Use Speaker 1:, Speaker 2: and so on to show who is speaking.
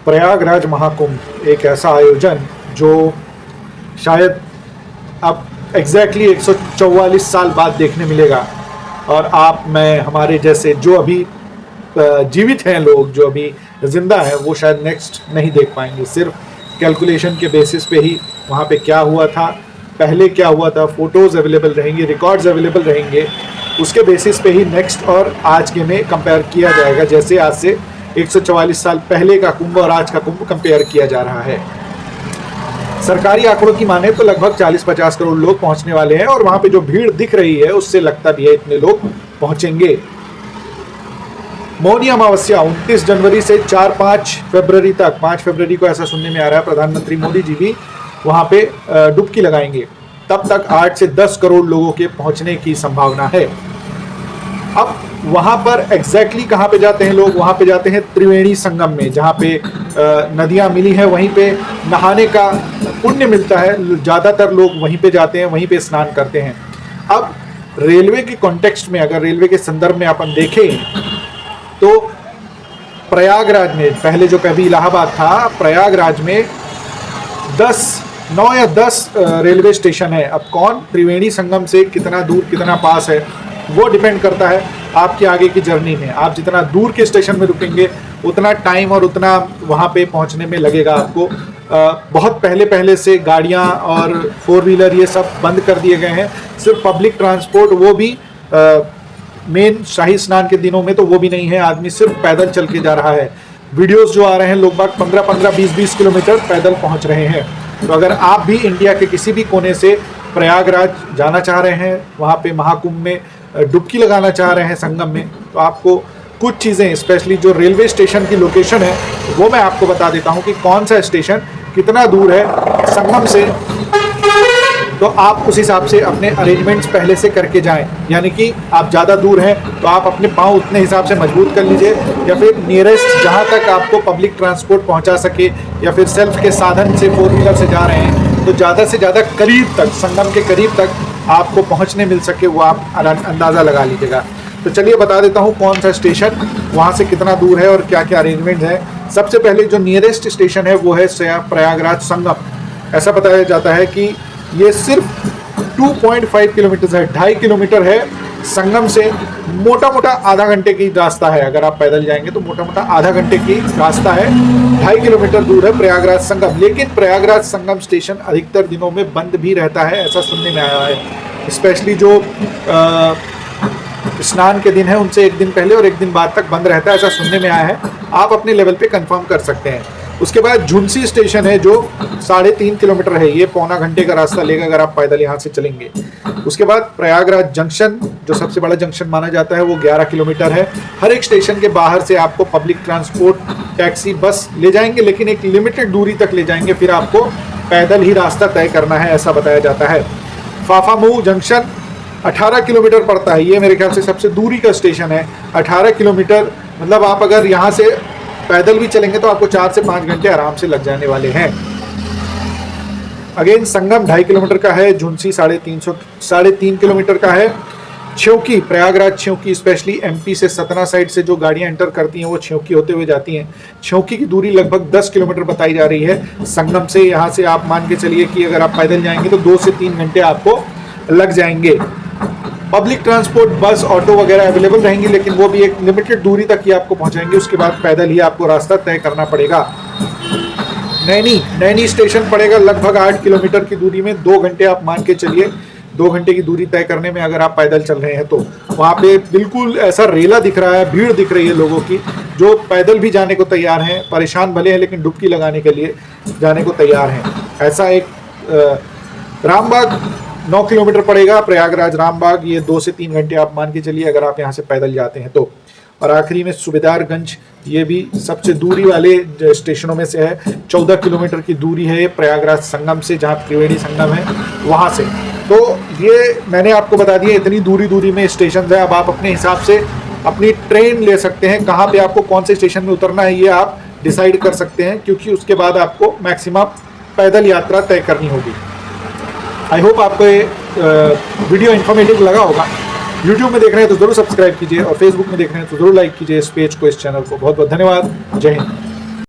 Speaker 1: प्रयागराज महाकुंभ एक ऐसा आयोजन जो शायद अब एग्जैक्टली 144 साल बाद देखने मिलेगा। और आप, मैं, हमारे जैसे जो अभी जीवित हैं लोग, जो अभी जिंदा हैं, वो शायद नेक्स्ट नहीं देख पाएंगे। सिर्फ कैलकुलेशन के बेसिस पे ही वहाँ पे क्या हुआ था, पहले क्या हुआ था, फोटोज़ अवेलेबल रहेंगे, रिकॉर्ड्स अवेलेबल रहेंगे, उसके बेसिस पे ही नेक्स्ट और आज के में कंपेयर किया जाएगा। जैसे आज से 144 साल पहले का कुंभ और आज का कुंभ कंपेयर किया जा रहा है। सरकारी आंकड़ों की माने तो लगभग 40-50 करोड़ लोग पहुंचने वाले हैं और वहां पे जो भीड़ दिख रही है उससे लगता भी है इतने लोग पहुंचेंगे। मौनी अमावस्या 29 जनवरी से 4-5 फरवरी तक, 5 फरवरी को ऐसा सुनने में आ रहा है प्रधानमंत्री मोदी जी भी वहां पे डुबकी लगाएंगे। तब तक 8 से 10 करोड़ लोगों के पहुंचने की संभावना है। अब वहां पर एग्जैक्टली कहां पे जाते हैं लोग? वहां पे जाते हैं त्रिवेणी संगम में, जहां पे नदियां मिली हैं, वहीं पे नहाने का पुण्य मिलता है। ज़्यादातर लोग वहीं पे जाते हैं, वहीं पे स्नान करते हैं। अब रेलवे के कॉन्टेक्स्ट में, अगर रेलवे के संदर्भ में अपन देखें तो प्रयागराज में, पहले जो कभी इलाहाबाद था, प्रयागराज में 9 या 10 रेलवे स्टेशन है। अब कौन त्रिवेणी संगम से कितना दूर, कितना पास है, वो डिपेंड करता है आपके आगे की जर्नी में। आप जितना दूर के स्टेशन में रुकेंगे उतना टाइम और उतना वहाँ पे पहुँचने में लगेगा आपको। बहुत पहले से गाड़ियाँ और 4 व्हीलर ये सब बंद कर दिए गए हैं। सिर्फ पब्लिक ट्रांसपोर्ट, वो भी मेन शाही स्नान के दिनों में तो वो भी नहीं है। आदमी सिर्फ पैदल चल के जा रहा है। वीडियोस जो आ रहे हैं, लोग बाग 15-15, 20-20 किलोमीटर पैदल पहुँच रहे हैं। तो अगर आप भी इंडिया के किसी भी कोने से प्रयागराज जाना चाह रहे हैं, वहाँ पे महाकुंभ में डुबकी लगाना चाह रहे हैं संगम में, तो आपको कुछ चीज़ें, स्पेशली जो रेलवे स्टेशन की लोकेशन है वो मैं आपको बता देता हूँ कि कौन सा स्टेशन कितना दूर है संगम से। तो आप उस हिसाब से अपने अरेंजमेंट्स पहले से करके जाएं। यानी कि आप ज़्यादा दूर हैं तो आप अपने पाँव उतने हिसाब से मजबूत कर लीजिए, या फिर नियरेस्ट जहाँ तक आपको पब्लिक ट्रांसपोर्ट पहुँचा सके, या फिर सेल्फ के साधन से 4 व्हीलर से जा रहे हैं तो ज़्यादा से ज़्यादा करीब तक, संगम के करीब तक आपको पहुंचने मिल सके, वो आप अंदाज़ा लगा लीजिएगा। तो चलिए बता देता हूं कौन सा स्टेशन वहां से कितना दूर है और क्या क्या अरेंजमेंट है। सबसे पहले जो नियरेस्ट स्टेशन है वो है प्रयागराज संगम। ऐसा बताया जाता है कि ये सिर्फ 2.5 किलोमीटर है, 2.5 किलोमीटर है संगम से। मोटा मोटा आधा घंटे की रास्ता है, अगर आप पैदल जाएंगे तो मोटा मोटा आधा घंटे की रास्ता है। 2.5 किलोमीटर दूर है प्रयागराज संगम। लेकिन प्रयागराज संगम स्टेशन अधिकतर दिनों में बंद भी रहता है, ऐसा सुनने में आया है। स्पेशली जो स्नान के दिन है उनसे एक दिन पहले और एक दिन बाद तक बंद रहता है, ऐसा सुनने में आया है। आप अपने लेवल पे कंफर्म कर सकते हैं। उसके बाद झुंसी स्टेशन है जो 3.5 किलोमीटर है। ये पौना घंटे का रास्ता लेगा अगर आप पैदल यहाँ से चलेंगे। उसके बाद प्रयागराज जंक्शन, जो सबसे बड़ा जंक्शन माना जाता है, वो 11 किलोमीटर है। हर एक स्टेशन के बाहर से आपको पब्लिक ट्रांसपोर्ट, टैक्सी, बस ले जाएंगे, लेकिन एक लिमिटेड दूरी तक ले जाएंगे, फिर आपको पैदल ही रास्ता तय करना है, ऐसा बताया जाता है। फाफामऊ जंक्शन 18 किलोमीटर पड़ता है। ये मेरे ख्याल से सबसे दूरी का स्टेशन है। 18 किलोमीटर मतलब आप अगर यहाँ से पैदल भी चलेंगे तो आपको 4 से 5 घंटे आराम से लग जाने वाले हैं। अगेन संगम 2.5 किलोमीटर का है। झुंसी 3.5 किलोमीटर का है। छेवकी, प्रयागराज छेवकी, स्पेशली एमपी से सतना साइड से जो गाड़ियां एंटर करती हैं वो छेवकी होते हुए जाती हैं। छेवकी की दूरी लगभग 10 किलोमीटर बताई जा रही है संगम से। यहाँ से आप मान के चलिए कि अगर आप पैदल जाएंगे तो 2 से 3 घंटे आपको लग जाएंगे। पब्लिक ट्रांसपोर्ट, बस, ऑटो वगैरह अवेलेबल रहेंगी, लेकिन वो भी एक लिमिटेड दूरी तक ही आपको पहुंचाएंगे। उसके बाद पैदल ही आपको रास्ता तय करना पड़ेगा। नैनी स्टेशन पड़ेगा लगभग 8 किलोमीटर की दूरी में। 2 घंटे आप मान के चलिए, 2 घंटे की दूरी तय करने में अगर आप पैदल चल रहे हैं तो। वहाँ पे बिल्कुल ऐसा रेला दिख रहा है, भीड़ दिख रही है लोगों की, जो पैदल भी जाने को तैयार हैं। परेशान भले हैं लेकिन डुबकी लगाने के लिए जाने को तैयार हैं। ऐसा एक रामबाग 9 किलोमीटर पड़ेगा, प्रयागराज रामबाग। ये 2 से 3 घंटे आप मान के चलिए अगर आप यहाँ से पैदल जाते हैं तो। और आखिरी में सूबेदारगंज, ये भी सबसे दूरी वाले स्टेशनों में से है। 14 किलोमीटर की दूरी है प्रयागराज संगम से, जहाँ त्रिवेणी संगम है वहाँ से। तो ये मैंने आपको बता दिया, इतनी दूरी में स्टेशन है। अब आप अपने हिसाब से अपनी ट्रेन ले सकते हैं, कहाँ पे आपको कौन से स्टेशन में उतरना है ये आप डिसाइड कर सकते हैं, क्योंकि उसके बाद आपको मैक्सिमम पैदल यात्रा तय करनी होगी। आई होप आपको ये वीडियो इन्फॉर्मेटिव लगा होगा। यूट्यूब में देख रहे हैं तो ज़रूर सब्सक्राइब कीजिए और फेसबुक में देख रहे हैं तो ज़रूर लाइक कीजिए इस पेज को, इस चैनल को। बहुत बहुत धन्यवाद। जय हिंद।